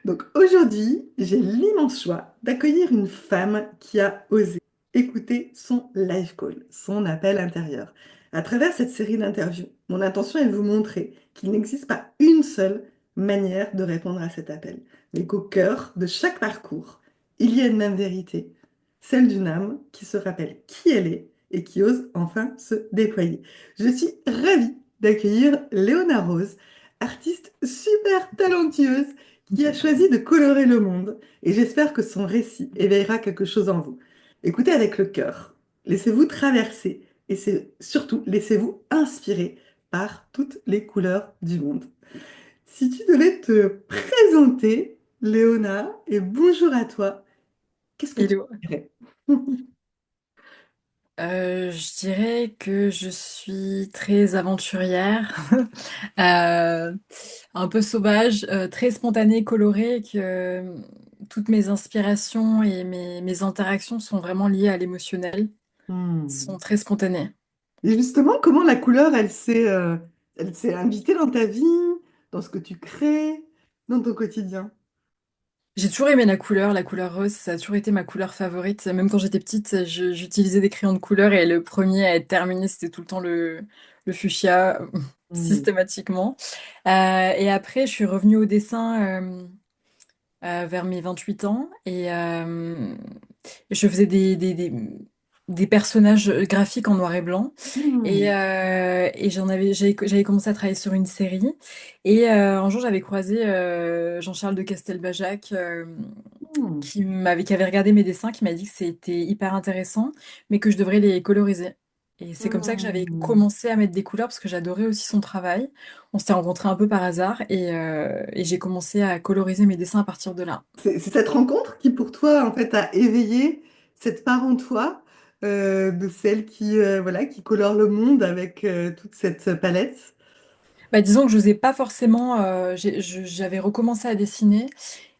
Donc aujourd'hui, j'ai l'immense choix d'accueillir une femme qui a osé écouter son live call, son appel intérieur. À travers cette série d'interviews, mon intention est de vous montrer qu'il n'existe pas une seule manière de répondre à cet appel, mais qu'au cœur de chaque parcours, il y a une même vérité, celle d'une âme qui se rappelle qui elle est et qui ose enfin se déployer. Je suis ravie d'accueillir Léona Rose, artiste super talentueuse qui a choisi de colorer le monde, et j'espère que son récit éveillera quelque chose en vous. Écoutez avec le cœur, laissez-vous traverser, et surtout laissez-vous inspirer par toutes les couleurs du monde. Si tu devais te présenter, Léona, et bonjour à toi, qu'est-ce que tu Hello. dirais? Je dirais que je suis très aventurière, euh, un peu sauvage, très spontanée, colorée, et que toutes mes inspirations et mes interactions sont vraiment liées à l'émotionnel, sont Hmm. très spontanées. Et justement, comment la couleur, elle s'est invitée dans ta vie, dans ce que tu crées, dans ton quotidien? J'ai toujours aimé la couleur rose, ça a toujours été ma couleur favorite. Même quand j'étais petite, j'utilisais des crayons de couleur et le premier à être terminé, c'était tout le temps le fuchsia, Hmm. systématiquement. Et après, je suis revenue au dessin vers mes 28 ans et je faisais des personnages graphiques en noir et blanc. Hmm. Et j'avais commencé à travailler sur une série. Et un jour, j'avais croisé Jean-Charles de Castelbajac Hmm. qui avait regardé mes dessins, qui m'a dit que c'était hyper intéressant, mais que je devrais les coloriser. Et c'est comme ça que j'avais Hmm. commencé à mettre des couleurs parce que j'adorais aussi son travail. On s'était rencontrés un peu par hasard et j'ai commencé à coloriser mes dessins à partir de là. C'est cette rencontre qui, pour toi, en fait, a éveillé cette part en toi de celle voilà, qui colore le monde avec toute cette palette. Bah, disons que j'osais pas forcément, j'avais recommencé à dessiner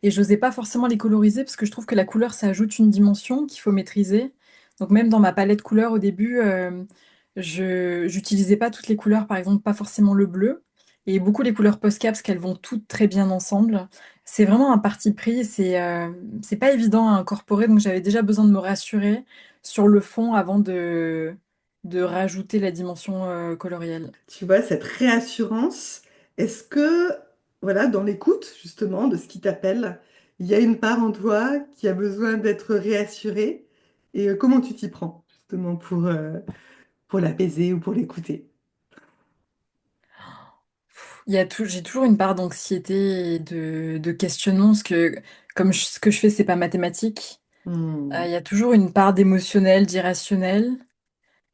et j'osais pas forcément les coloriser parce que je trouve que la couleur, ça ajoute une dimension qu'il faut maîtriser. Donc même dans ma palette couleur au début, je j'utilisais pas toutes les couleurs, par exemple pas forcément le bleu et beaucoup les couleurs Posca parce qu'elles vont toutes très bien ensemble. C'est vraiment un parti pris, c'est pas évident à incorporer donc j'avais déjà besoin de me rassurer sur le fond avant de rajouter la dimension colorielle. Tu vois, cette réassurance, est-ce que, voilà, dans l'écoute, justement, de ce qui t'appelle, il y a une part en toi qui a besoin d'être réassurée? Et comment tu t'y prends, justement, pour l'apaiser ou pour l'écouter? J'ai toujours une part d'anxiété et de questionnement, parce que ce que je fais, c'est pas mathématique. Hmm. Il y a toujours une part d'émotionnel, d'irrationnel.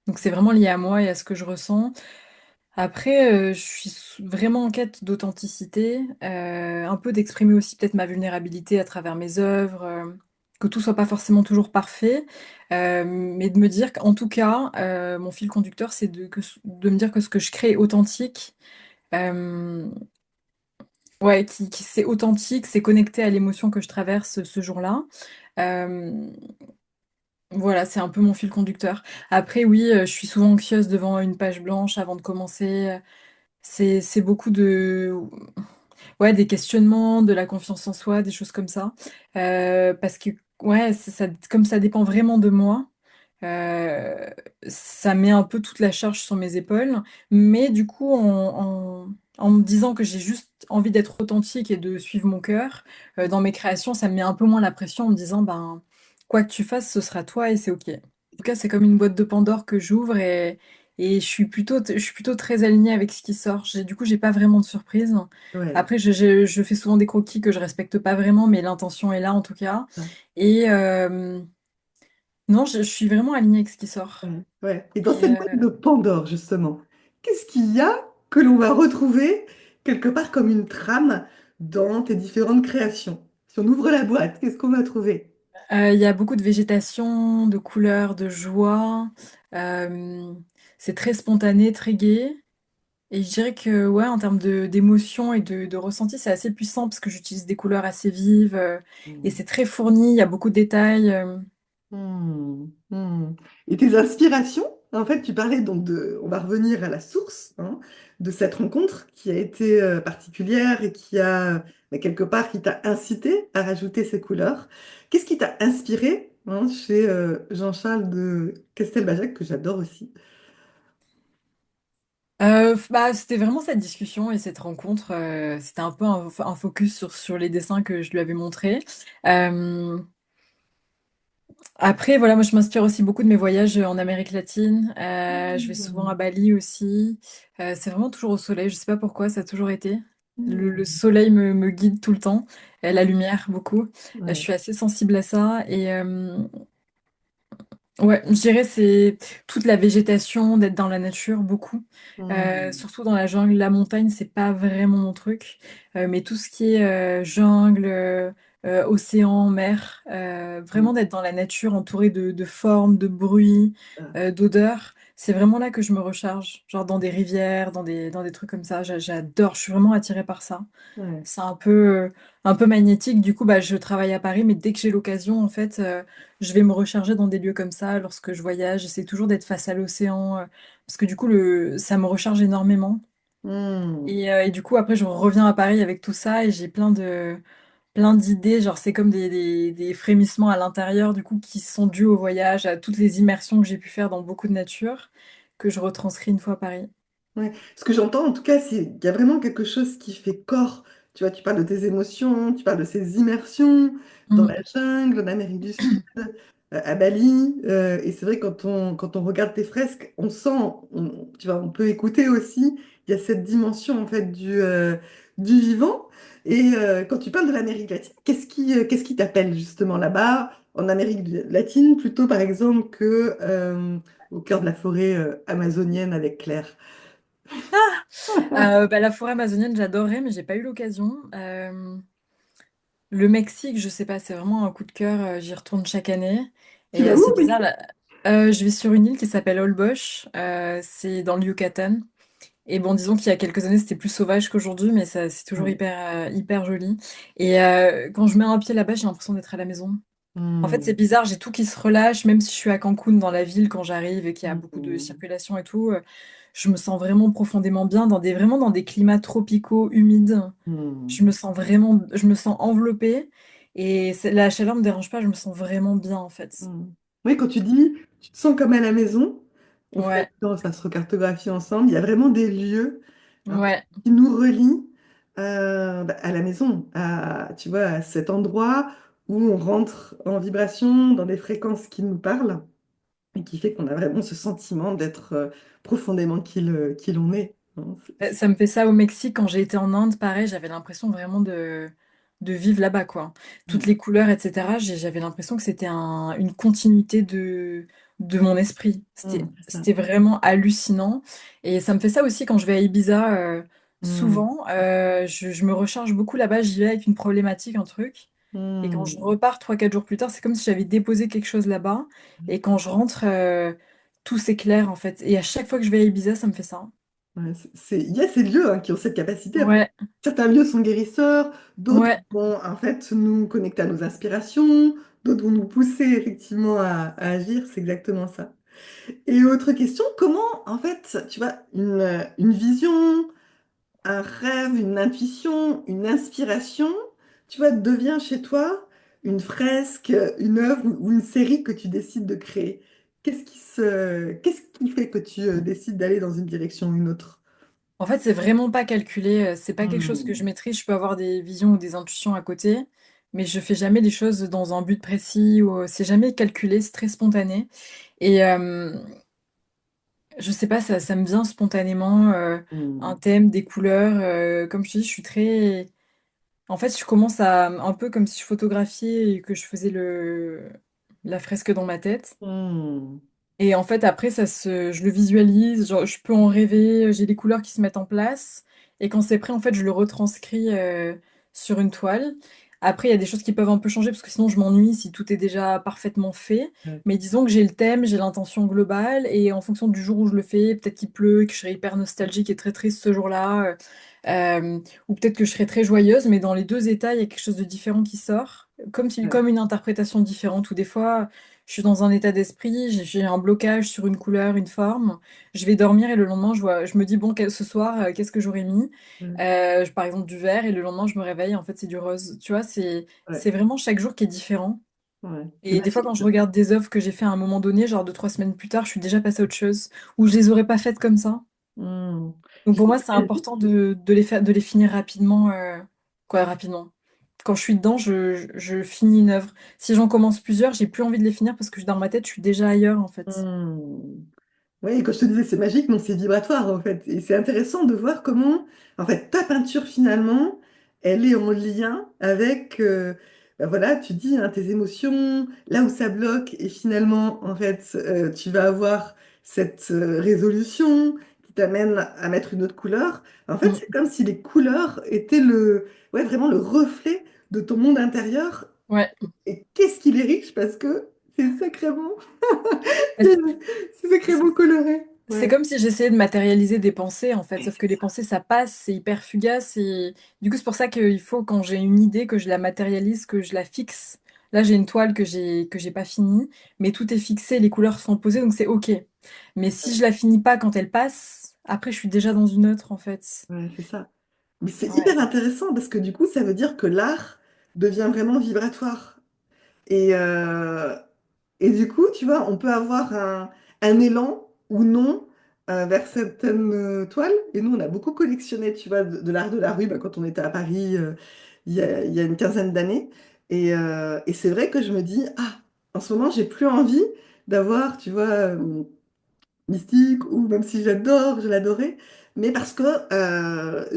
Donc c'est vraiment lié à moi et à ce que je ressens. Après, je suis vraiment en quête d'authenticité, un peu d'exprimer aussi peut-être ma vulnérabilité à travers mes œuvres, que tout soit pas forcément toujours parfait, mais de me dire qu'en tout cas, mon fil conducteur, c'est de me dire que ce que je crée est authentique. euh, Ouais, c'est authentique, c'est connecté à l'émotion que je traverse ce jour-là. Euh, voilà, c'est un peu mon fil conducteur. Après, oui, je suis souvent anxieuse devant une page blanche avant de commencer. C'est beaucoup ouais, des questionnements, de la confiance en soi, des choses comme ça. Parce que, ouais, comme ça dépend vraiment de moi. Euh, Ça met un peu toute la charge sur mes épaules, mais du coup, en me disant que j'ai juste envie d'être authentique et de suivre mon cœur, dans mes créations, ça me met un peu moins la pression en me disant, ben, quoi que tu fasses, ce sera toi et c'est OK. En tout cas, c'est comme une boîte de Pandore que j'ouvre et je suis plutôt très alignée avec ce qui sort. Du coup, j'ai pas vraiment de surprise. Ouais. Après, je fais souvent des croquis que je respecte pas vraiment, mais l'intention est là en tout cas. Et, non, je suis vraiment alignée avec ce qui sort. Ouais, ouais. Et dans Et cette boîte de Pandore, justement, qu'est-ce qu'il y a que l'on va retrouver quelque part comme une trame dans tes différentes créations? Si on ouvre la boîte, qu'est-ce qu'on va trouver? il y a beaucoup de végétation, de couleurs, de joie. Euh, c'est très spontané, très gai. Et je dirais que, ouais, en termes d'émotion et de ressenti, c'est assez puissant parce que j'utilise des couleurs assez vives et Hmm. c'est très fourni, il y a beaucoup de détails. Hmm. Hmm. Et tes inspirations? En fait, tu parlais donc on va revenir à la source hein, de cette rencontre qui a été particulière et qui a, quelque part, qui t'a incité à rajouter ces couleurs. Qu'est-ce qui t'a inspiré hein, chez Jean-Charles de Castelbajac, que j'adore aussi? Bah, c'était vraiment cette discussion et cette rencontre. C'était un peu un focus sur les dessins que je lui avais montrés. Euh, Après, voilà, moi je m'inspire aussi beaucoup de mes voyages en Amérique latine. Je vais souvent à Hmm, Bali aussi. C'est vraiment toujours au soleil. Je sais pas pourquoi, ça a toujours été. Le hmm, soleil me guide tout le temps. La lumière, beaucoup. Je ouais, suis assez sensible à ça. Et ouais, je dirais c'est toute la végétation, d'être dans la nature, beaucoup. hmm, Surtout dans la jungle, la montagne, c'est pas vraiment mon truc. Mais tout ce qui est jungle, océan, mer, hmm, vraiment d'être dans la nature, entouré de formes, de bruits, ah, d'odeurs, c'est vraiment là que je me recharge. Genre dans des rivières, dans des trucs comme ça. J'adore, je suis vraiment attirée par ça. ouais. C'est un peu magnétique. Du coup, bah, je travaille à Paris, mais dès que j'ai l'occasion, en fait, je vais me recharger dans des lieux comme ça lorsque je voyage. J'essaie toujours d'être face à l'océan, parce que du coup, ça me recharge énormément. Hmm. Et du coup, après, je reviens à Paris avec tout ça et j'ai plein d'idées. Genre, c'est comme des frémissements à l'intérieur, du coup, qui sont dus au voyage, à toutes les immersions que j'ai pu faire dans beaucoup de nature, que je retranscris une fois à Paris. Ouais. Ce que j'entends en tout cas, c'est qu'il y a vraiment quelque chose qui fait corps. Tu vois, tu parles de tes émotions, tu parles de ces immersions dans Mm. la jungle, en Amérique du Sud, à Bali. Et c'est vrai, quand on regarde tes fresques, on sent, tu vois, on peut écouter aussi, il y a cette dimension en fait du vivant. Et quand tu parles de l'Amérique latine, qu'est-ce qui t'appelle justement là-bas, en Amérique latine, plutôt par exemple que au cœur de la forêt amazonienne avec Claire? Bah, la forêt amazonienne, j'adorais, mais j'ai pas eu l'occasion. Le Mexique, je sais pas, c'est vraiment un coup de cœur. J'y retourne chaque année. Tu Et vas où c'est au bizarre, Mexique? là. Je vais sur une île qui s'appelle Holbox. C'est dans le Yucatan. Et bon, disons qu'il y a quelques années, c'était plus sauvage qu'aujourd'hui, mais ça, c'est toujours Ouais. hyper joli. Et quand je mets un pied là-bas, j'ai l'impression d'être à la maison. En fait, c'est Hmm. bizarre, j'ai tout qui se relâche, même si je suis à Cancun dans la ville quand j'arrive et qu'il y a beaucoup de Hmm. circulation et tout, je me sens vraiment profondément bien vraiment dans des climats tropicaux, humides. Hmm. Je me sens enveloppée et la chaleur me dérange pas, je me sens vraiment bien en fait. Hmm. Oui, quand tu dis, tu te sens comme à la maison, on fait Ouais, attends, ça se recartographie ensemble. Il y a vraiment des lieux hein, ouais. qui nous relient à la maison, tu vois, à cet endroit où on rentre en vibration dans des fréquences qui nous parlent et qui fait qu'on a vraiment ce sentiment d'être profondément qui l'on est. Hein. Ça me fait ça au Mexique quand j'ai été en Inde, pareil, j'avais l'impression vraiment de vivre là-bas, quoi. Toutes Ouais. les couleurs, etc. J'avais l'impression que c'était une continuité de mon esprit. Hmm, c'est ça. C'était vraiment hallucinant. Et ça me fait ça aussi quand je vais à Ibiza, Hmm. souvent. Je me recharge beaucoup là-bas, j'y vais avec une problématique, un truc. Et quand je Hmm. repars 3 4 jours plus tard, c'est comme si j'avais déposé quelque chose là-bas. Et quand je rentre, tout s'éclaire, en fait. Et à chaque fois que je vais à Ibiza, ça me fait ça. Ouais, il y a ces lieux hein, qui ont cette capacité. Après, Ouais. certains lieux sont guérisseurs, d'autres Ouais. vont en fait nous connecter à nos inspirations, d'autres vont nous pousser effectivement à agir. C'est exactement ça. Et autre question, comment en fait, tu vois, une vision, un rêve, une intuition, une inspiration, tu vois, devient chez toi une fresque, une œuvre ou une série que tu décides de créer. Qu'est-ce qui fait que tu décides d'aller dans une direction ou une autre? En fait, c'est vraiment pas calculé, c'est pas quelque chose que je Hmm. maîtrise. Je peux avoir des visions ou des intuitions à côté, mais je fais jamais les choses dans un but précis ou c'est jamais calculé, c'est très spontané. Et je sais pas, ça me vient spontanément, un Hmm. thème, des couleurs. Comme je te dis, je suis très. En fait, je commence à un peu comme si je photographiais et que je faisais la fresque dans ma tête. Hmm. Et en fait, après, je le visualise, genre, je peux en rêver, j'ai des couleurs qui se mettent en place. Et quand c'est prêt, en fait, je le retranscris sur une toile. Après, il y a des choses qui peuvent un peu changer parce que sinon, je m'ennuie si tout est déjà parfaitement fait. Ouais. Mais disons que j'ai le thème, j'ai l'intention globale. Et en fonction du jour où je le fais, peut-être qu'il pleut, que je serai hyper nostalgique et très triste ce jour-là. Ou peut-être que je serai très joyeuse. Mais dans les deux états, il y a quelque chose de différent qui sort. Ouais. Comme une interprétation différente. Ou des fois. je suis dans un état d'esprit, j'ai un blocage sur une couleur, une forme. Je vais dormir et le lendemain, je me dis, bon, ce soir, qu'est-ce que j'aurais mis? Ouais, Par exemple, du vert et le lendemain, je me réveille, en fait, c'est du rose. Tu vois, ouais, c'est vraiment chaque jour qui est différent. ouais. C'est Et des fois, quand magique. je regarde des œuvres que j'ai fait à un moment donné, genre 2, 3 semaines plus tard, je suis déjà passée à autre chose, ou je les aurais pas faites comme ça. Hmm. Donc Je pour trouve moi, que c'est important de les faire, de les finir rapidement, quoi, rapidement. Quand je suis dedans, je finis une œuvre. Si j'en commence plusieurs, j'ai plus envie de les finir parce que dans ma tête, je suis déjà ailleurs, en fait. hmm. Oui, quand je te disais c'est magique, non, c'est vibratoire en fait. Et c'est intéressant de voir comment, en fait, ta peinture finalement, elle est en lien avec, ben voilà, tu dis, hein, tes émotions, là où ça bloque, et finalement, en fait, tu vas avoir cette résolution qui t'amène à mettre une autre couleur. En fait, c'est Mm. comme si les couleurs étaient ouais, vraiment le reflet de ton monde intérieur. Ouais. Et qu'est-ce qu'il est riche parce que c'est sacrément, Mais c'est sacrément coloré. c'est Ouais. comme si j'essayais de matérialiser des pensées, en fait. Sauf que les pensées, ça passe, c'est hyper fugace. Et du coup, c'est pour ça qu'il faut, quand j'ai une idée, que je la matérialise, que je la fixe. Là, j'ai une toile que j'ai pas finie, mais tout est fixé, les couleurs sont posées, donc c'est OK. Mais si je la finis pas quand elle passe, après, je suis déjà dans une autre, en fait. Ouais, c'est ça. Mais c'est Ouais. hyper intéressant parce que du coup, ça veut dire que l'art devient vraiment vibratoire. Et, euh, et du coup, tu vois, on peut avoir un élan ou non vers certaines toiles. Et nous, on a beaucoup collectionné, tu vois, de l'art de la rue bah, quand on était à Paris il y a une quinzaine d'années. Et c'est vrai que je me dis, ah, en ce moment, j'ai plus envie d'avoir, tu vois, mystique, ou même si j'adore, je l'adorais, mais parce que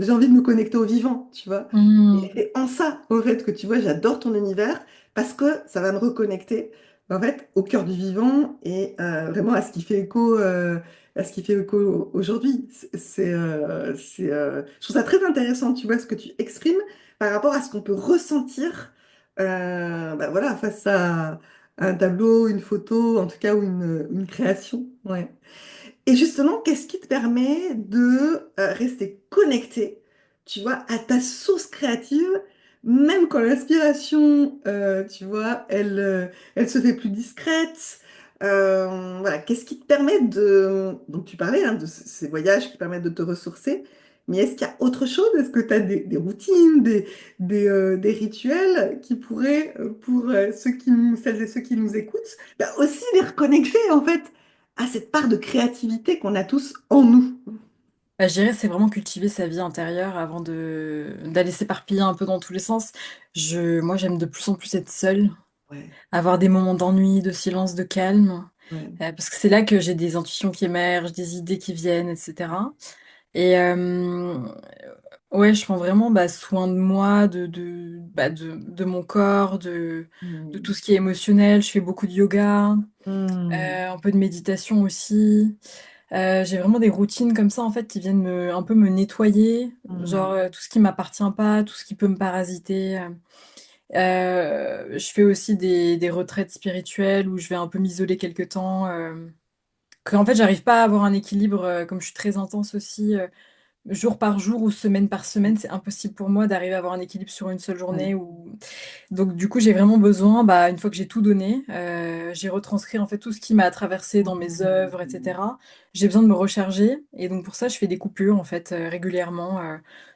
j'ai envie de me connecter au vivant, tu vois. Et Hmm. c'est en ça, en fait, que tu vois, j'adore ton univers, parce que ça va me reconnecter, en fait, au cœur du vivant et vraiment à ce qui fait écho, à ce qui fait écho aujourd'hui. Je trouve ça très intéressant, tu vois, ce que tu exprimes par rapport à ce qu'on peut ressentir, bah voilà, face à un tableau, une photo, en tout cas, ou une création. Ouais. Et justement, qu'est-ce qui te permet de rester connecté, tu vois, à ta source créative, même quand l'inspiration, tu vois, elle se fait plus discrète. Voilà, qu'est-ce qui te permet de... Donc tu parlais hein, de ces voyages qui permettent de te ressourcer, mais est-ce qu'il y a autre chose? Est-ce que tu as des routines, des rituels qui pourraient, pour celles et ceux qui nous écoutent, bah, aussi les reconnecter en fait à cette part de créativité qu'on a tous en nous. Bah, je dirais, c'est vraiment cultiver sa vie intérieure avant d'aller s'éparpiller un peu dans tous les sens. Moi, j'aime de plus en plus être seule, Ouais, avoir des moments d'ennui, de silence, de calme, ouais. parce que c'est là que j'ai des intuitions qui émergent, des idées qui viennent, etc. Et ouais, je prends vraiment bah, soin de moi, de mon corps, de tout Hmm. ce qui est émotionnel. Je fais beaucoup de yoga, Hmm. un peu de méditation aussi. J'ai vraiment des routines comme ça en fait qui viennent un peu me nettoyer, genre Hmm. tout ce qui m'appartient pas, tout ce qui peut me parasiter. Je fais aussi des retraites spirituelles où je vais un peu m'isoler quelque temps. En fait, j'arrive pas à avoir un équilibre comme je suis très intense aussi. Jour par jour ou semaine par semaine, c'est impossible pour moi d'arriver à avoir un équilibre sur une seule Ouais. journée. Donc du coup, j'ai vraiment besoin, bah, une fois que j'ai tout donné, j'ai retranscrit en fait tout ce qui m'a traversé dans mes œuvres, Hmm. etc. J'ai besoin de me recharger et donc pour ça, je fais des coupures en fait régulièrement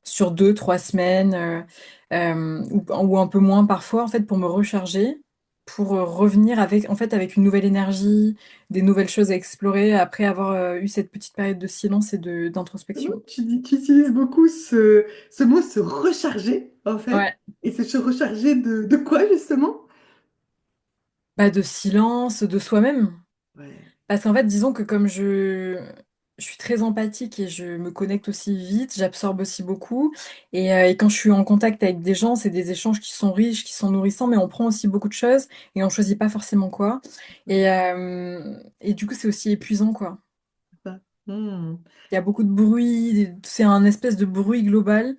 sur 2, 3 semaines ou un peu moins parfois en fait pour me recharger, pour revenir avec une nouvelle énergie, des nouvelles choses à explorer après avoir eu cette petite période de silence et de Non, d'introspection. tu utilises beaucoup ce mot se recharger, en fait. Ouais. Et c'est se recharger de quoi, justement? Bah, de silence, de soi-même. Ouais. Parce qu'en fait, disons que comme je suis très empathique et je me connecte aussi vite, j'absorbe aussi beaucoup. Et quand je suis en contact avec des gens, c'est des échanges qui sont riches, qui sont nourrissants, mais on prend aussi beaucoup de choses et on choisit pas forcément quoi. Et du coup, c'est aussi épuisant, quoi. C'est ça. Hmm. Il y a beaucoup de bruit, c'est un espèce de bruit global.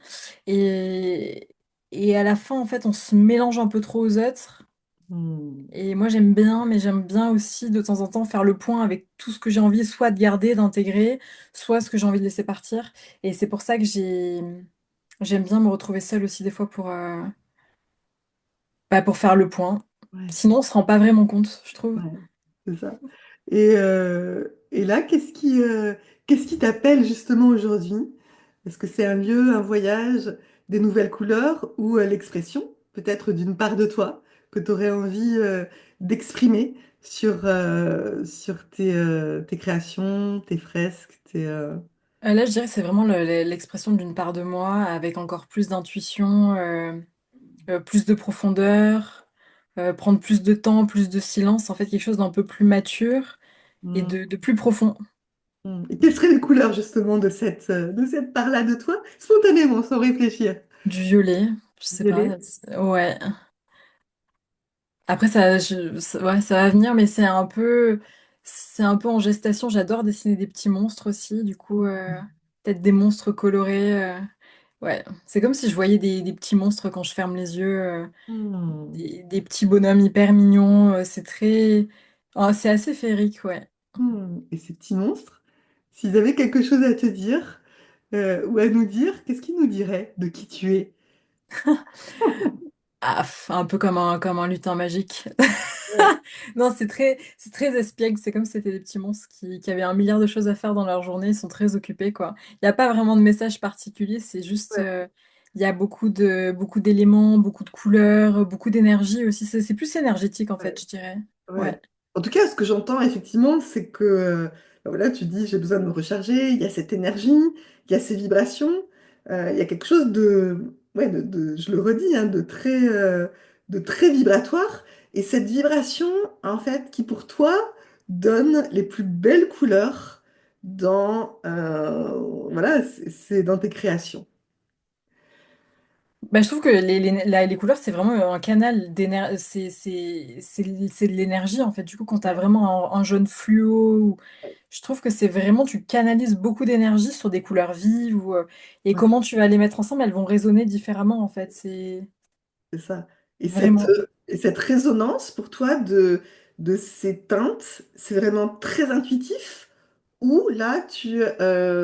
Et, et à la fin, en fait, on se mélange un peu trop aux autres. Hmm. Et moi j'aime bien, mais j'aime bien aussi de temps en temps faire le point avec tout ce que j'ai envie soit de garder, d'intégrer, soit ce que j'ai envie de laisser partir. Et c'est pour ça que j'aime bien me retrouver seule aussi des fois pour faire le point. Ouais, Sinon, on se rend pas vraiment compte, je trouve. ouais, c'est ça. Et là, qu'est-ce qui t'appelle justement aujourd'hui? Est-ce que c'est un lieu, un voyage, des nouvelles couleurs ou l'expression peut-être d'une part de toi que tu aurais envie d'exprimer sur tes créations, tes fresques, Là, je dirais que c'est vraiment l'expression d'une part de moi avec encore plus d'intuition, plus de profondeur, prendre plus de temps, plus de silence, en fait, quelque chose d'un peu plus mature et Hmm, de plus profond. Et quelles seraient les couleurs justement de cette part-là de toi, spontanément, sans réfléchir? Du violet, je sais pas. Violet? Ouais. Après, ouais, ça va venir, mais c'est un peu en gestation. J'adore dessiner des petits monstres aussi. Du coup, peut-être des monstres colorés. Ouais, c'est comme si je voyais des petits monstres quand je ferme les yeux, Hmm. des petits bonhommes hyper mignons. C'est assez féerique, ouais. Et ces petits monstres, s'ils avaient quelque chose à te dire ou à nous dire, qu'est-ce qu'ils nous diraient de qui tu es? Ah, un peu comme un lutin magique. Ouais, Non, c'est très espiègle. C'est comme si c'était des petits monstres qui avaient un milliard de choses à faire dans leur journée. Ils sont très occupés, quoi. Il n'y a pas vraiment de message particulier. C'est juste, ouais, il y a beaucoup d'éléments, beaucoup de couleurs, beaucoup d'énergie aussi. C'est plus énergétique, en fait, ouais. je dirais. Ouais. Ouais. En tout cas, ce que j'entends effectivement, c'est que voilà, tu dis j'ai besoin de me recharger, il y a cette énergie, il y a ces vibrations, il y a quelque chose ouais, je le redis, hein, de très vibratoire. Et cette vibration, en fait, qui pour toi donne les plus belles couleurs voilà, c'est dans tes créations. Bah, je trouve que les couleurs, c'est vraiment un canal d'énergie. C'est de l'énergie, en fait. Du coup, quand tu as Ouais, vraiment un jaune fluo, je trouve que c'est vraiment, tu canalises beaucoup d'énergie sur des couleurs vives. Et ouais. comment tu vas les mettre ensemble, elles vont résonner différemment, en fait. C'est C'est ça. vraiment. Et cette résonance pour toi de ces teintes, c'est vraiment très intuitif ou là tu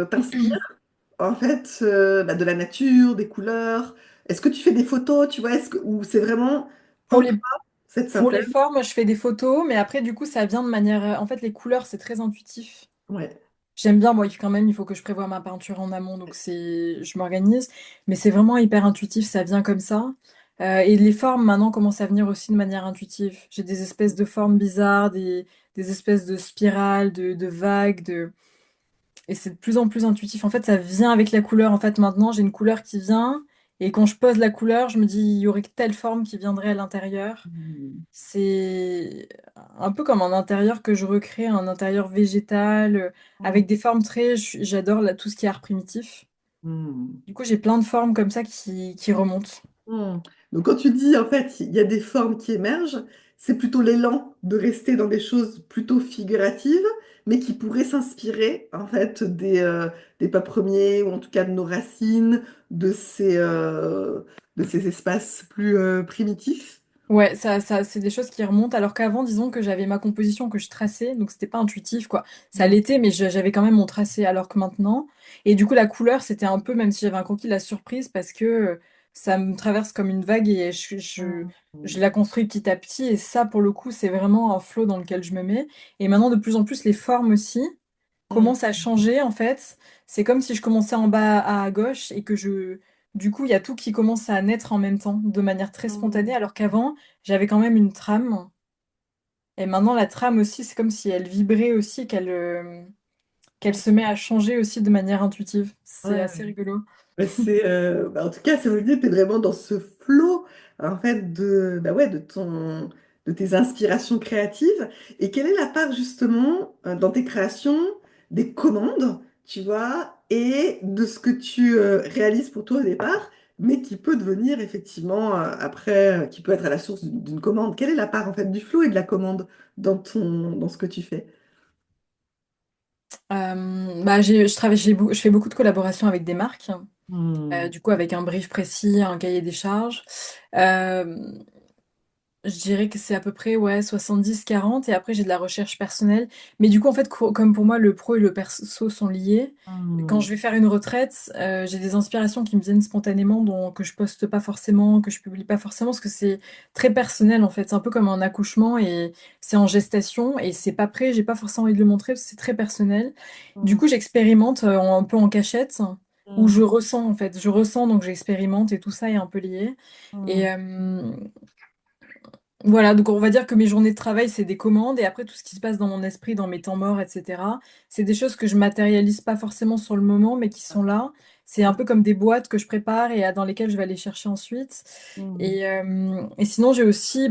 t'inspires en fait bah, de la nature, des couleurs. Est-ce que tu fais des photos, tu vois, ou c'est vraiment Pour en toi les, cette pour les synthèse? formes, je fais des photos, mais après, du coup, ça vient de manière. En fait, les couleurs, c'est très intuitif. Ouais. J'aime bien, moi, quand même, il faut que je prévoie ma peinture en amont, je m'organise, mais c'est vraiment hyper intuitif, ça vient comme ça. Et les formes, maintenant, commencent à venir aussi de manière intuitive. J'ai des espèces de formes bizarres, des espèces de spirales, de vagues, et c'est de plus en plus intuitif. En fait, ça vient avec la couleur. En fait, maintenant, j'ai une couleur qui vient, et quand je pose la couleur, je me dis, il y aurait que telle forme qui viendrait à l'intérieur. Hmm. C'est un peu comme un intérieur que je recrée, un intérieur végétal, Hmm. avec des formes j'adore tout ce qui est art primitif. Hmm. Du coup, j'ai plein de formes comme ça qui remontent. Hmm. Donc quand tu dis en fait il y a des formes qui émergent, c'est plutôt l'élan de rester dans des choses plutôt figuratives, mais qui pourraient s'inspirer en fait des pas premiers, ou en tout cas de nos racines, de ces espaces plus primitifs. Ouais, c'est des choses qui remontent, alors qu'avant, disons que j'avais ma composition que je traçais, donc c'était pas intuitif, quoi. Ça Hmm. l'était, mais j'avais quand même mon tracé, alors que maintenant, et du coup, la couleur, c'était un peu, même si j'avais un croquis, la surprise, parce que ça me traverse comme une vague et je la construis petit à petit, et ça, pour le coup, c'est vraiment un flow dans lequel je me mets. Et maintenant, de plus en plus, les formes aussi Hmm. commencent à changer, en fait. C'est comme si je commençais en bas à gauche et du coup, il y a tout qui commence à naître en même temps, de manière très spontanée, Hmm. alors qu'avant, j'avais quand même une trame. Et maintenant, la trame aussi, c'est comme si elle vibrait aussi, qu'elle Hmm. se met à changer aussi de manière intuitive. C'est assez Ouais. rigolo. En tout cas, ça veut dire que tu es vraiment dans ce flot en fait bah ouais, de tes inspirations créatives. Et quelle est la part justement dans tes créations des commandes, tu vois, et de ce que tu réalises pour toi au départ, mais qui peut devenir effectivement après, qui peut être à la source d'une commande. Quelle est la part en fait du flow et de la commande dans ce que tu fais? Bah, je fais beaucoup de collaborations avec des marques, Hmm. du coup avec un brief précis, un cahier des charges. Euh, Je dirais que c'est à peu près ouais, 70-40 et après j'ai de la recherche personnelle. Mais du coup, en fait, comme pour moi, le pro et le perso sont liés, quand Hmm. je vais faire une retraite, j'ai des inspirations qui me viennent spontanément, que je poste pas forcément, que je publie pas forcément, parce que c'est très personnel en fait. C'est un peu comme un accouchement et c'est en gestation et c'est pas prêt, j'ai pas forcément envie de le montrer parce que c'est très personnel. Du Hmm. coup, j'expérimente un peu en cachette, où Hmm. je ressens en fait. Je ressens donc j'expérimente et tout ça est un peu lié. Hmm. Et, voilà, donc on va dire que mes journées de travail, c'est des commandes, et après tout ce qui se passe dans mon esprit, dans mes temps morts, etc., c'est des choses que je matérialise pas forcément sur le moment, mais qui sont là. C'est un peu comme des boîtes que je prépare et dans lesquelles je vais aller chercher ensuite. Hmm. Et sinon, j'ai aussi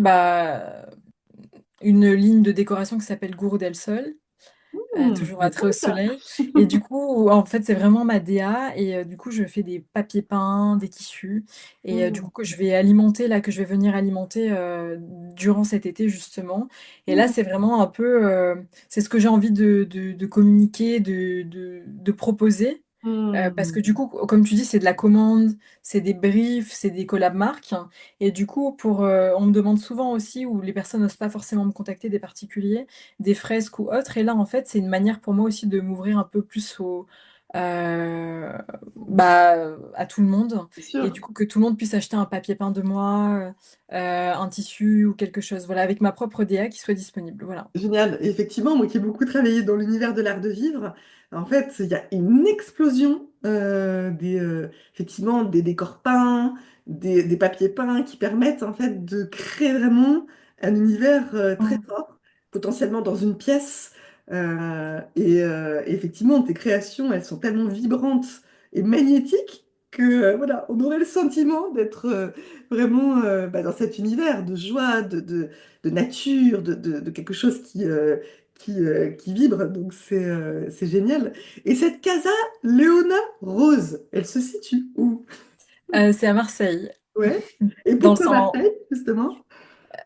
une ligne de décoration qui s'appelle Gourou del Sol, toujours C'est attrait bon au ça. soleil. Et du coup, en fait, c'est vraiment ma DA. Et du coup, je fais des papiers peints, des tissus. Et du Hmm. coup, que je vais alimenter, là, que je vais venir alimenter durant cet été, justement. Et là, Hmm. c'est vraiment un peu... c'est ce que j'ai envie de communiquer, de proposer. Parce Hmm. que du coup, comme tu dis, c'est de la commande, c'est des briefs, c'est des collabs marques. Et du coup, on me demande souvent aussi, ou les personnes n'osent pas forcément me contacter, des particuliers, des fresques ou autres. Et là, en fait, c'est une manière pour moi aussi de m'ouvrir un peu plus euh, à tout le monde. C'est Et sûr. du coup, que tout le monde puisse acheter un papier peint de moi, un tissu ou quelque chose. Voilà, avec ma propre DA qui soit disponible. Voilà. Génial. Et effectivement, moi qui ai beaucoup travaillé dans l'univers de l'art de vivre, en fait, il y a une explosion effectivement, des décors peints, des papiers peints qui permettent en fait de créer vraiment un univers très Mm. fort, potentiellement dans une pièce. Effectivement, tes créations, elles sont tellement vibrantes et magnétiques que voilà, on aurait le sentiment d'être vraiment dans cet univers de joie, de nature, de quelque chose qui vibre. Donc c'est génial. Et cette Casa Leona Rose, elle se situe où? C'est à Marseille. Ouais. Et Dans le pourquoi sang. Marseille, justement?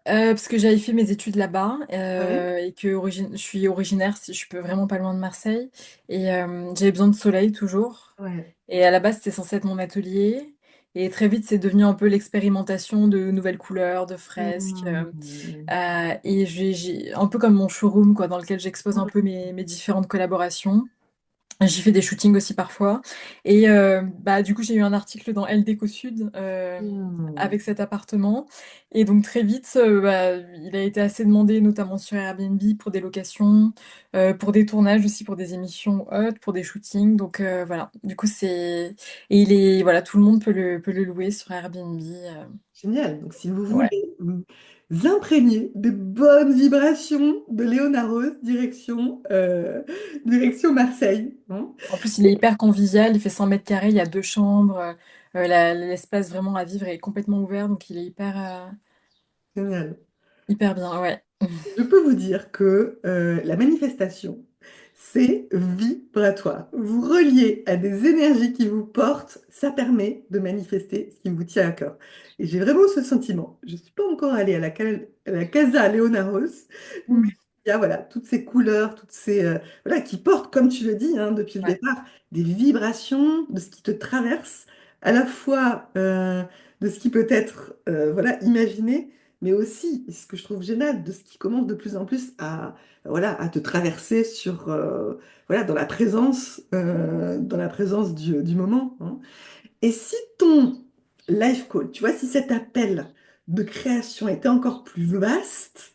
Parce que j'avais fait mes études là-bas Ouais. et que je suis originaire, si je peux vraiment pas loin de Marseille. Et j'avais besoin de soleil toujours. Ouais. Et à la base, c'était censé être mon atelier. Et très vite, c'est devenu un peu l'expérimentation de nouvelles couleurs, de fresques. Mmh. Et j'ai un peu comme mon showroom, quoi, dans lequel j'expose un peu mes différentes collaborations. J'y fais des shootings aussi parfois. Et du coup, j'ai eu un article dans Elle Déco Sud Mmh. avec cet appartement. Et donc très vite, il a été assez demandé, notamment sur Airbnb, pour des locations, pour des tournages aussi, pour des émissions hautes, pour des shootings. Donc voilà, du coup c'est... Et voilà, tout le monde peut le louer sur Airbnb. Génial. Donc, si vous Ouais. voulez vous imprégner des bonnes vibrations de Léona Rose, direction Marseille, hein. En plus, il est hyper convivial, il fait 100 mètres carrés, il y a deux chambres. L'espace vraiment à vivre est complètement ouvert, donc il est Génial. hyper bien, ouais. Je peux vous dire que la manifestation, c'est vibratoire. Vous reliez à des énergies qui vous portent, ça permet de manifester ce qui vous tient à cœur. Et j'ai vraiment ce sentiment. Je ne suis pas encore allée à la Casa Leonaros, mais Mm. il y a voilà, toutes ces couleurs, voilà, qui portent, comme tu le dis hein, depuis le Ouais. départ, des vibrations de ce qui te traverse, à la fois de ce qui peut être voilà, imaginé mais aussi, et ce que je trouve génial, de ce qui commence de plus en plus voilà, à te traverser voilà, dans la présence du moment, hein. Et si ton life call, tu vois, si cet appel de création était encore plus vaste,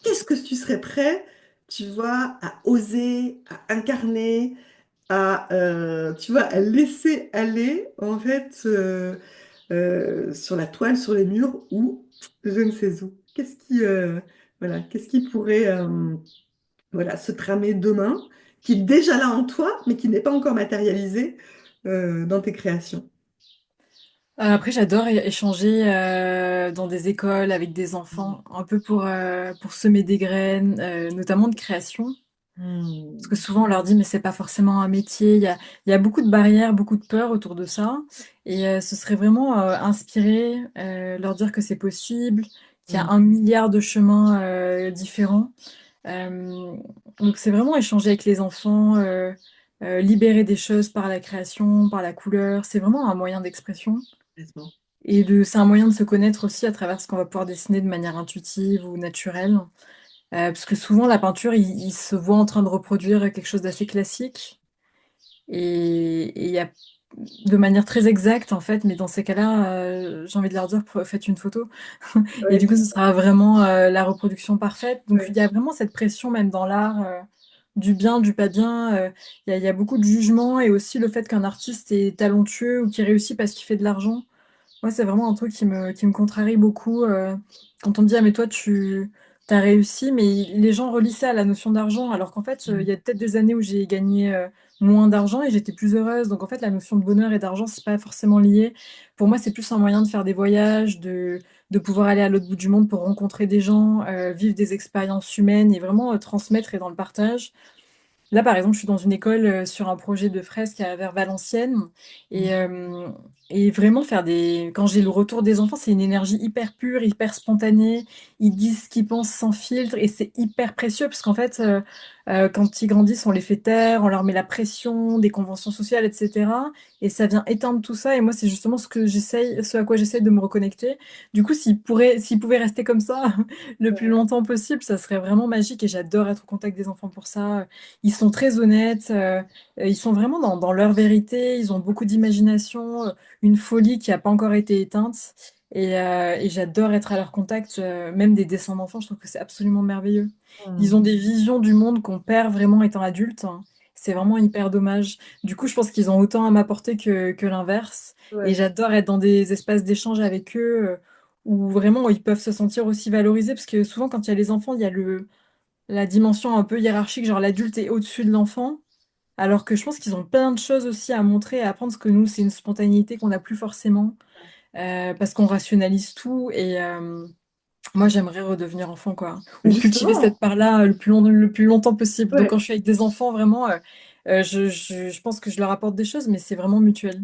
qu'est-ce que tu serais prêt, tu vois, à oser, à incarner, tu vois, à laisser aller, en fait, sur la toile, sur les murs ou je ne sais où. Voilà, qu'est-ce qui pourrait voilà, se tramer demain, qui est déjà là en toi, mais qui n'est pas encore matérialisé dans tes créations. Après, j'adore échanger dans des écoles avec des enfants, un peu pour semer des graines, notamment de création. Parce que Hmm. souvent, on leur dit, mais c'est pas forcément un métier. Il y a beaucoup de barrières, beaucoup de peurs autour de ça. Et ce serait vraiment inspirer, leur dire que c'est possible, qu'il y a Hmm. un milliard de chemins différents. Euh, donc c'est vraiment échanger avec les enfants, libérer des choses par la création, par la couleur. C'est vraiment un moyen d'expression. Complètement. c'est un moyen de se connaître aussi à travers ce qu'on va pouvoir dessiner de manière intuitive ou naturelle. Parce que souvent, la peinture, il se voit en train de reproduire quelque chose d'assez classique. Et il y a de manière très exacte, en fait, mais dans ces cas-là, j'ai envie de leur dire, faites une photo. Et Ouais, du coup, c'est ce ça. sera vraiment la reproduction parfaite. Donc, Ouais. il y a vraiment cette pression, même dans l'art, du bien, du pas bien. Il y a beaucoup de jugement et aussi le fait qu'un artiste est talentueux ou qui réussit parce qu'il fait de l'argent. Moi, c'est vraiment un truc qui me contrarie beaucoup. Quand on me dit, ah, mais toi, tu as réussi, mais les gens relient ça à la notion d'argent, alors qu'en fait, il y a peut-être des années où j'ai gagné moins d'argent et j'étais plus heureuse. Donc, en fait, la notion de bonheur et d'argent, c'est pas forcément lié. Pour moi, c'est plus un moyen de faire des voyages, de pouvoir aller à l'autre bout du monde pour rencontrer des gens, vivre des expériences humaines et vraiment transmettre et dans le partage. Là, par exemple, je suis dans une école sur un projet de fresque vers Valenciennes et, euh, et vraiment faire des... Quand j'ai le retour des enfants, c'est une énergie hyper pure, hyper spontanée. Ils disent ce qu'ils pensent sans filtre et c'est hyper précieux parce qu'en fait, quand ils grandissent, on les fait taire, on leur met la pression, des conventions sociales, etc. Et ça vient éteindre tout ça. Et moi, c'est justement ce à quoi j'essaye de me reconnecter. Du coup, s'ils pouvaient rester comme ça le plus longtemps possible, ça serait vraiment magique et j'adore être au contact des enfants pour ça. Ils sont très honnêtes, ils sont vraiment dans leur vérité, ils ont beaucoup d'imagination, une folie qui n'a pas encore été éteinte. Et j'adore être à leur contact, même des dessins d'enfants, je trouve que c'est absolument merveilleux. Ils Hmm. ont des visions du monde qu'on perd vraiment étant adulte, hein. C'est vraiment hyper dommage. Du coup, je pense qu'ils ont autant à m'apporter que l'inverse. Et Ouais. j'adore être dans des espaces d'échange avec eux, où vraiment ils peuvent se sentir aussi valorisés, parce que souvent, quand il y a les enfants, il y a la dimension un peu hiérarchique, genre l'adulte est au-dessus de l'enfant, alors que je pense qu'ils ont plein de choses aussi à montrer et à apprendre, parce que nous, c'est une spontanéité qu'on n'a plus forcément, parce qu'on rationalise tout, et moi, j'aimerais redevenir enfant, quoi. Mais Ou cultiver cette justement, part-là le plus longtemps possible. Donc, quand ouais. je suis avec des enfants, vraiment, je pense que je leur apporte des choses, mais c'est vraiment mutuel.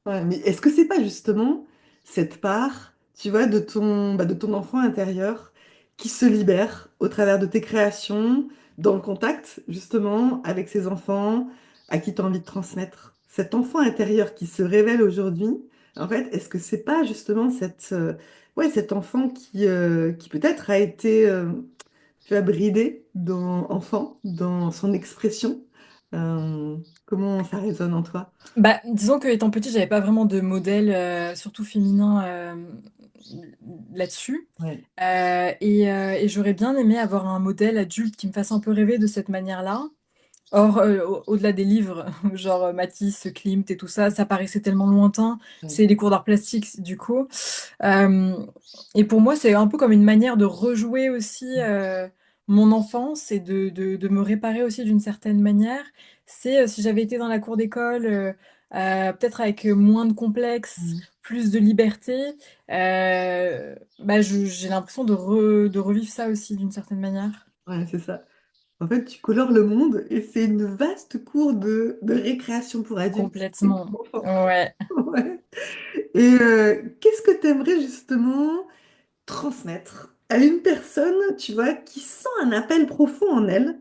Ouais, mais est-ce que c'est pas justement cette part, tu vois, de ton enfant intérieur qui se libère au travers de tes créations, dans le contact justement avec ces enfants à qui tu as envie de transmettre? Cet enfant intérieur qui se révèle aujourd'hui, en fait, est-ce que c'est pas justement ouais, cet enfant qui peut-être a été tu vois, bridé enfant, dans son expression? Euh, Comment ça résonne en toi? Bah, disons que étant petite, j'avais pas vraiment de modèle, surtout féminin, là-dessus. Ouais. Et j'aurais bien aimé avoir un modèle adulte qui me fasse un peu rêver de cette manière-là. Or, au-delà des livres, genre Matisse, Klimt et tout ça, ça paraissait tellement lointain. Ouais. C'est les cours d'art plastique, du coup. Euh, et pour moi, c'est un peu comme une manière de rejouer aussi mon enfance et de me réparer aussi d'une certaine manière. C'est si j'avais été dans la cour d'école, peut-être avec moins de complexes, Mm. plus de liberté, bah, j'ai l'impression de revivre ça aussi d'une certaine manière. Ouais, c'est ça. En fait, tu colores le monde et c'est une vaste cour de récréation pour adultes et Complètement. pour enfants. Ouais. Ouais. Et qu'est-ce que tu aimerais justement transmettre à une personne, tu vois, qui sent un appel profond en elle,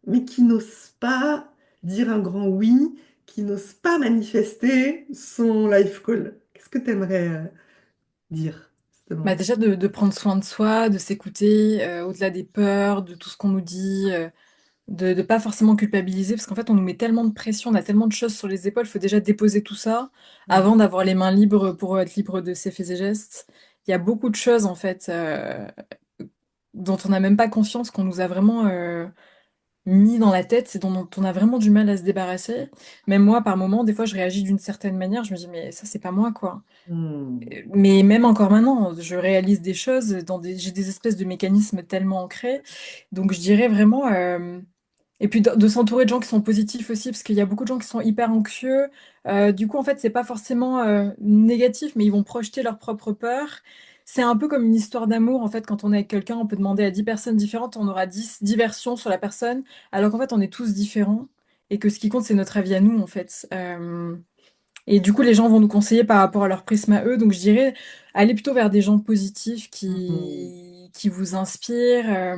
mais qui n'ose pas dire un grand oui, qui n'ose pas manifester son life call? Qu'est-ce que tu aimerais dire, Bah justement? déjà de prendre soin de soi, de s'écouter, au-delà des peurs, de tout ce qu'on nous dit, de pas forcément culpabiliser, parce qu'en fait on nous met tellement de pression, on a tellement de choses sur les épaules, il faut déjà déposer tout ça Mm. avant d'avoir les mains libres pour être libre de ses faits et gestes. Il y a beaucoup de choses en fait dont on n'a même pas conscience, qu'on nous a vraiment mis dans la tête, c'est dont on a vraiment du mal à se débarrasser. Même moi, par moments, des fois je réagis d'une certaine manière, je me dis mais ça c'est pas moi quoi. Mm. Mais même encore maintenant, je réalise des choses j'ai des espèces de mécanismes tellement ancrés. Donc je dirais vraiment, et puis de s'entourer de gens qui sont positifs aussi, parce qu'il y a beaucoup de gens qui sont hyper anxieux. Du coup, en fait, c'est pas forcément négatif, mais ils vont projeter leurs propres peurs. C'est un peu comme une histoire d'amour. En fait, quand on est avec quelqu'un, on peut demander à 10 personnes différentes, on aura 10 versions sur la personne, alors qu'en fait, on est tous différents. Et que ce qui compte, c'est notre avis à nous, en fait. Et du coup, les gens vont nous conseiller par rapport à leur prisme à eux. Donc, je dirais, aller plutôt vers des gens positifs Mm. qui vous inspirent,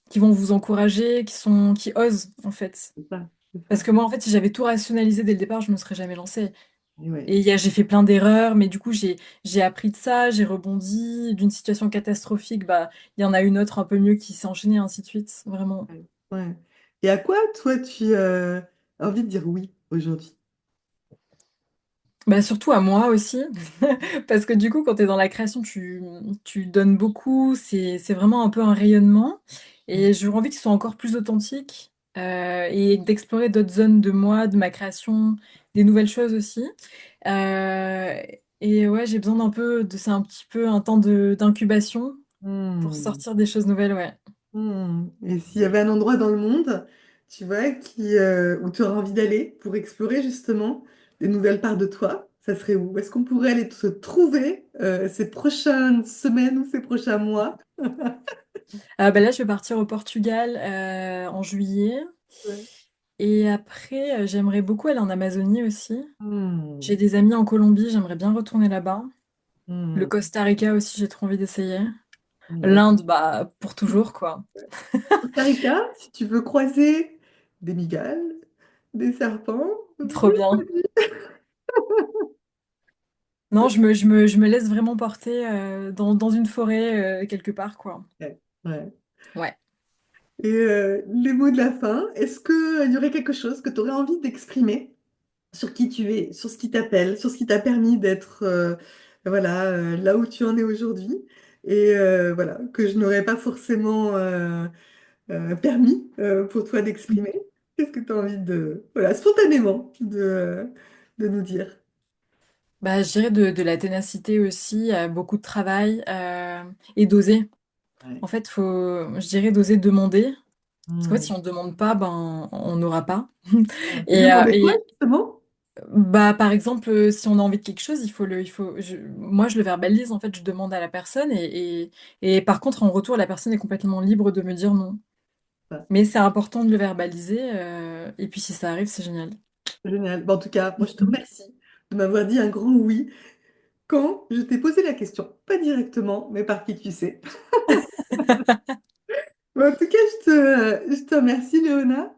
qui vont vous encourager, qui osent, en fait. C'est ça, c'est Parce ça. que moi, en fait, si j'avais tout rationalisé dès le départ, je me serais jamais lancée. Et ouais. Et j'ai fait plein d'erreurs, mais du coup, j'ai appris de ça, j'ai rebondi. D'une situation catastrophique, bah, il y en a une autre un peu mieux qui s'est enchaînée, ainsi de suite. Vraiment. Ouais. Ouais. Et à quoi, toi, tu as envie de dire oui aujourd'hui? Bah, surtout à moi aussi. Parce que du coup, quand tu es dans la création, tu donnes beaucoup. C'est vraiment un peu un rayonnement. Mm. Et j'ai envie que ce soit encore plus authentique. Et d'explorer d'autres zones de moi, de ma création, des nouvelles choses aussi. Euh, et ouais, j'ai besoin d'un peu c'est un petit peu un temps d'incubation pour Hmm. sortir des choses nouvelles, ouais. Hmm. Et s'il y avait un endroit dans le monde, tu vois, où tu aurais envie d'aller pour explorer justement des nouvelles parts de toi, ça serait où? Est-ce qu'on pourrait aller se trouver ces prochaines semaines ou ces prochains mois? Bah là, je vais partir au Portugal en juillet. Ouais. Et après, j'aimerais beaucoup aller en Amazonie aussi. J'ai Hmm. des amis en Colombie, j'aimerais bien retourner là-bas. Le Hmm. Costa Rica aussi, j'ai trop envie d'essayer. Hmm. L'Inde, bah, pour toujours, quoi. Costa Rica, si tu veux croiser des migales, des serpents, Trop oui, bien. Non, je me laisse vraiment porter dans une forêt quelque part, quoi. ouais. Ouais. Ouais. Et les mots de la fin, est-ce qu'il y aurait quelque chose que tu aurais envie d'exprimer sur qui tu es, sur ce qui t'appelle, sur ce qui t'a permis d'être voilà, là où tu en es aujourd'hui et voilà, que je n'aurais pas forcément permis pour toi d'exprimer? Qu'est-ce que tu as envie de, voilà, spontanément de nous dire? Bah, je dirais de la ténacité aussi, beaucoup de travail et d'oser. Ouais. En fait, je dirais d'oser demander. Parce qu'en fait, Hmm. si on ne demande pas, ben, on n'aura pas. Ouais. Et Et, demander quoi, justement? bah, par exemple, si on a envie de quelque chose, moi, je le verbalise, en fait, je demande à la personne et par contre, en retour, la personne est complètement libre de me dire non. Enfin, Mais c'est important de le verbaliser, et puis si ça arrive, c'est génial. génial. Bon, en tout cas, moi, je te remercie de m'avoir dit un grand oui quand je t'ai posé la question. Pas directement, mais par qui tu sais. Bon, en tout cas, je te remercie, Léona.